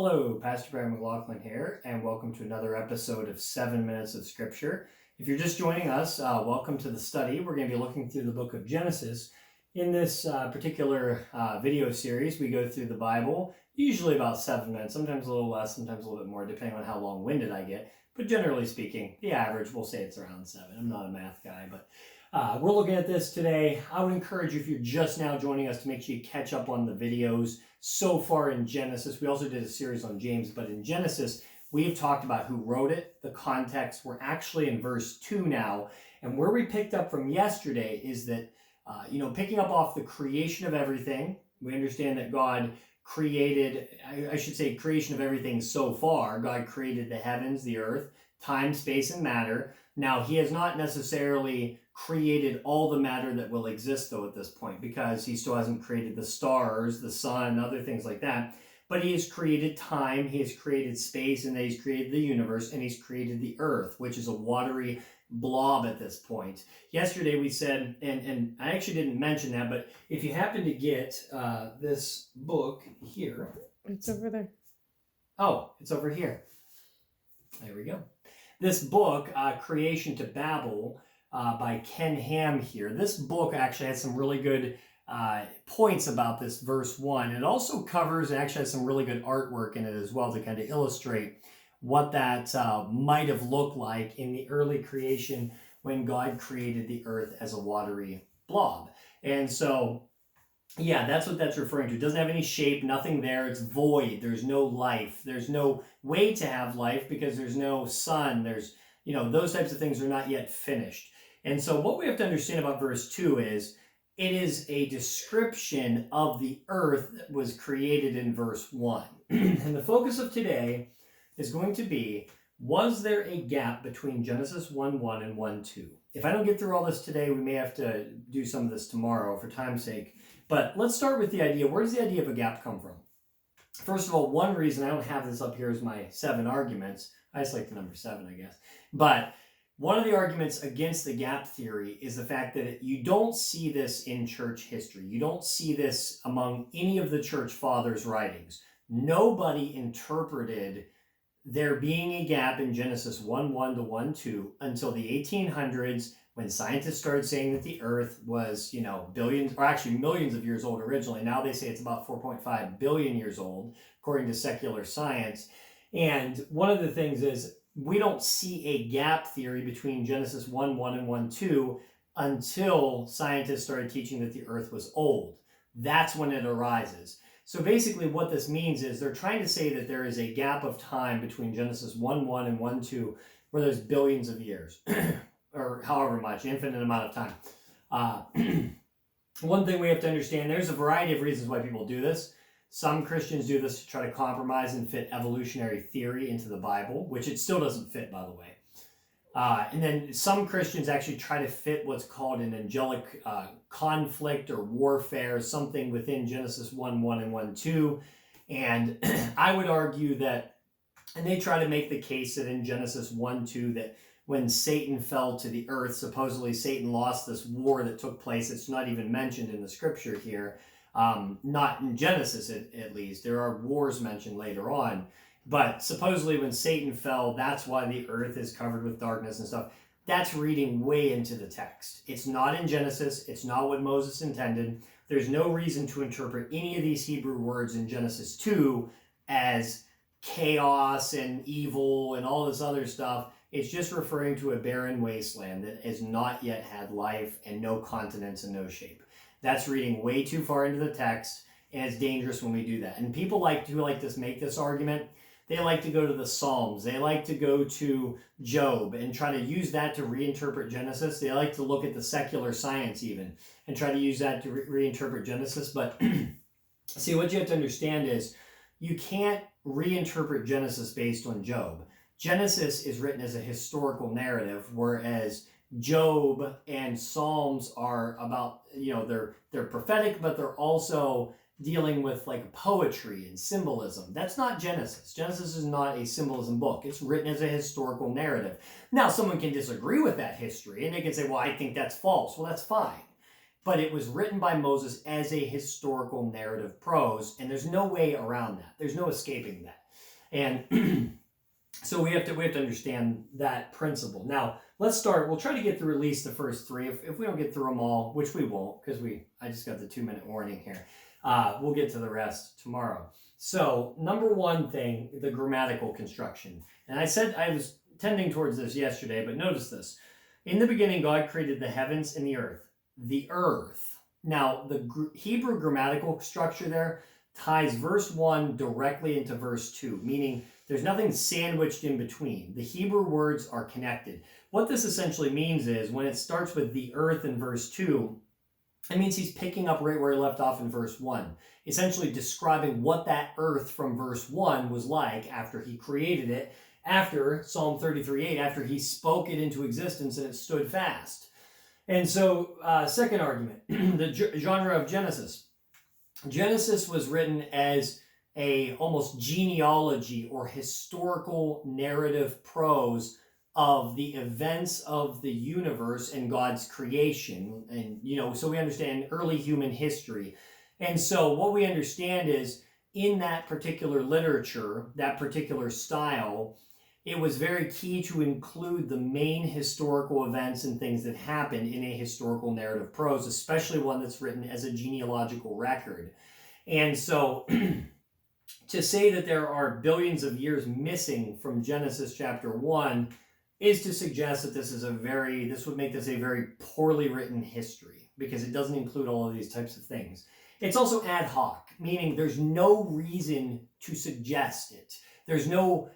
Hello, Pastor Barry McLaughlin here, and welcome to another episode of 7 Minutes of Scripture. If you're just joining us, welcome to the study. We're going to be looking through the book of Genesis. In this particular video series, we go through the Bible, usually about 7 minutes, sometimes a little less, sometimes a little bit more, depending on how long-winded I get. But generally speaking, the average, we'll say it's around 7. I'm not a math guy, but we're looking at this today. I would encourage you, if you're just now joining us, to make sure you catch up on the videos so far in Genesis. We also did a series on James, but in Genesis, we've talked about who wrote it, the context. We're actually in verse 2 now, and where we picked up from yesterday is that, picking up off the creation of everything, we understand that God created, I should say creation of everything so far. God created the heavens, the earth, time, space, and matter. Now, he has not necessarily created all the matter that will exist, though, at this point, because he still hasn't created the stars, the sun, other things like that. But he has created time, he has created space, and then he's created the universe, and he's created the earth, which is a watery blob at this point. Yesterday we said, and I actually didn't mention that, but if you happen to get this book here. It's over there. Oh, it's over here. There we go. This book, Creation to Babel, by Ken Ham here. This book actually has some really good points about this verse 1. It also covers, and actually has some really good artwork in it as well to kind of illustrate what that might have looked like in the early creation when God created the earth as a watery blob. And so, yeah, that's what that's referring to. It doesn't have any shape, nothing there. It's void. There's no life. There's no way to have life because there's no sun. There's, those types of things are not yet finished. And so what we have to understand about verse 2 is it is a description of the earth that was created in verse 1. And the focus of today is going to be, was there a gap between Genesis 1:1 and 1:2? If I don't get through all this today, we may have to do some of this tomorrow for time's sake. But let's start with the idea. Where does the idea of a gap come from? First of all, one reason I don't have this up here is my 7 arguments. I just like the number 7, I guess. But one of the arguments against the gap theory is the fact that you don't see this in church history. You don't see this among any of the church fathers' writings. Nobody interpreted there being a gap in Genesis 1:1 to 1:2 until the 1800s, when scientists started saying that the earth was, billions, or actually millions of years old originally. Now they say it's about 4.5 billion years old, according to secular science. And one of the things is, we don't see a gap theory between Genesis 1:1 and 1:2 until scientists started teaching that the earth was old. That's when it arises. So basically what this means is they're trying to say that there is a gap of time between Genesis 1:1 and 1:2 where there's billions of years, or however much, infinite amount of time. One thing we have to understand, there's a variety of reasons why people do this. Some Christians do this to try to compromise and fit evolutionary theory into the Bible, which it still doesn't fit, by the way. And then some Christians actually try to fit what's called an angelic conflict or warfare, something within Genesis 1:1 and 1:2. And I would argue that, and they try to make the case that in Genesis 1:2 that when Satan fell to the earth, supposedly Satan lost this war that took place. It's not even mentioned in the scripture here. Not in Genesis, at least. There are wars mentioned later on. But supposedly when Satan fell, that's why the earth is covered with darkness and stuff. That's reading way into the text. It's not in Genesis. It's not what Moses intended. There's no reason to interpret any of these Hebrew words in Genesis 2 as chaos and evil and all this other stuff. It's just referring to a barren wasteland that has not yet had life and no continents and no shape. That's reading way too far into the text, and it's dangerous when we do that. And people who like to make this argument, they like to go to the Psalms. They like to go to Job and try to use that to reinterpret Genesis. They like to look at the secular science even and try to use that to reinterpret Genesis. But see, what you have to understand is you can't reinterpret Genesis based on Job. Genesis is written as a historical narrative, whereas Job and Psalms are about, they're prophetic, but they're also dealing with like poetry and symbolism. That's not Genesis. Genesis is not a symbolism book. It's written as a historical narrative. Now, someone can disagree with that history and they can say, well, I think that's false. Well, that's fine. But it was written by Moses as a historical narrative prose, and there's no way around that. There's no escaping that. And so we have to understand that principle. Now, let's start. We'll try to get through at least the first three. If we don't get through them all, which we won't, because I just got the 2-minute warning here. We'll get to the rest tomorrow. So, number one thing, the grammatical construction. And I said I was tending towards this yesterday, but notice this. In the beginning, God created the heavens and the earth. The earth. Now, the Hebrew grammatical structure there ties verse 1 directly into verse 2, meaning there's nothing sandwiched in between. The Hebrew words are connected. What this essentially means is when it starts with the earth in verse 2, it means he's picking up right where he left off in verse 1, essentially describing what that earth from verse 1 was like after he created it, after Psalm 33:8, after he spoke it into existence and it stood fast. And so, second argument, the genre of Genesis. Genesis was written as a almost genealogy or historical narrative prose of the events of the universe and God's creation. And, so we understand early human history. And so what we understand is in that particular literature, that particular style, it was very key to include the main historical events and things that happened in a historical narrative prose, especially one that's written as a genealogical record. And so to say that there are billions of years missing from Genesis chapter 1 is to suggest that this would make this a very poorly written history because it doesn't include all of these types of things. It's also ad hoc, meaning there's no reason to suggest it. There's no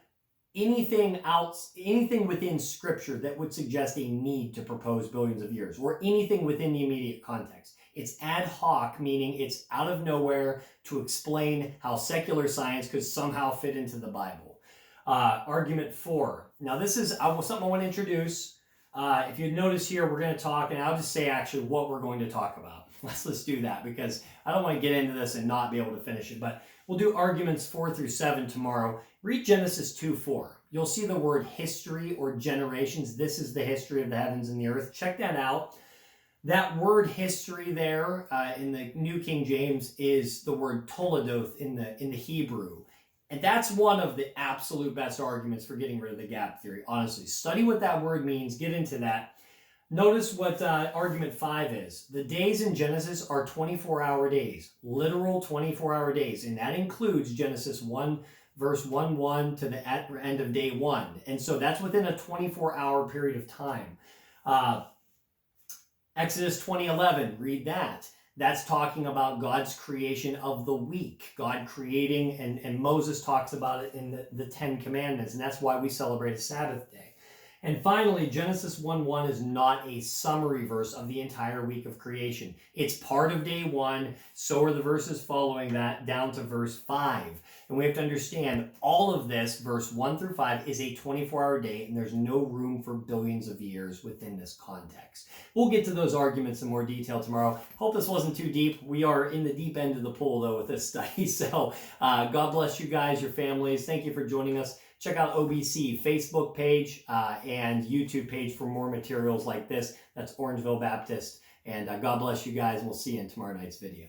anything within Scripture that would suggest a need to propose billions of years or anything within the immediate context. It's ad hoc, meaning it's out of nowhere to explain how secular science could somehow fit into the Bible. Argument 4. Now this is something I want to introduce. If you notice here, we're going to talk, and I'll just say actually what we're going to talk about. Let's do that because I don't want to get into this and not be able to finish it. But we'll do arguments 4 through 7 tomorrow. Read Genesis 2:4. You'll see the word history or generations. This is the history of the heavens and the earth. Check that out. That word history there in the New King James is the word toledoth in the Hebrew. And that's one of the absolute best arguments for getting rid of the gap theory. Honestly, study what that word means. Get into that. Notice what argument 5 is. The days in Genesis are 24-hour days, literal 24-hour days. And that includes Genesis 1, verse 1:1 to the end of day 1. And so that's within a 24-hour period of time. Exodus 20:11, read that. That's talking about God's creation of the week. God creating, and Moses talks about it in the 10 Commandments, and that's why we celebrate a Sabbath day. And finally, Genesis 1:1 is not a summary verse of the entire week of creation. It's part of day 1, so are the verses following that down to verse 5. And we have to understand all of this, verse 1 through 5, is a 24-hour day, and there's no room for billions of years within this context. We'll get to those arguments in more detail tomorrow. Hope this wasn't too deep. We are in the deep end of the pool, though, with this study. So God bless you guys, your families. Thank you for joining us. Check out OBC Facebook page and YouTube page for more materials like this. That's Orangeville Baptist. And God bless you guys, and we'll see you in tomorrow night's video.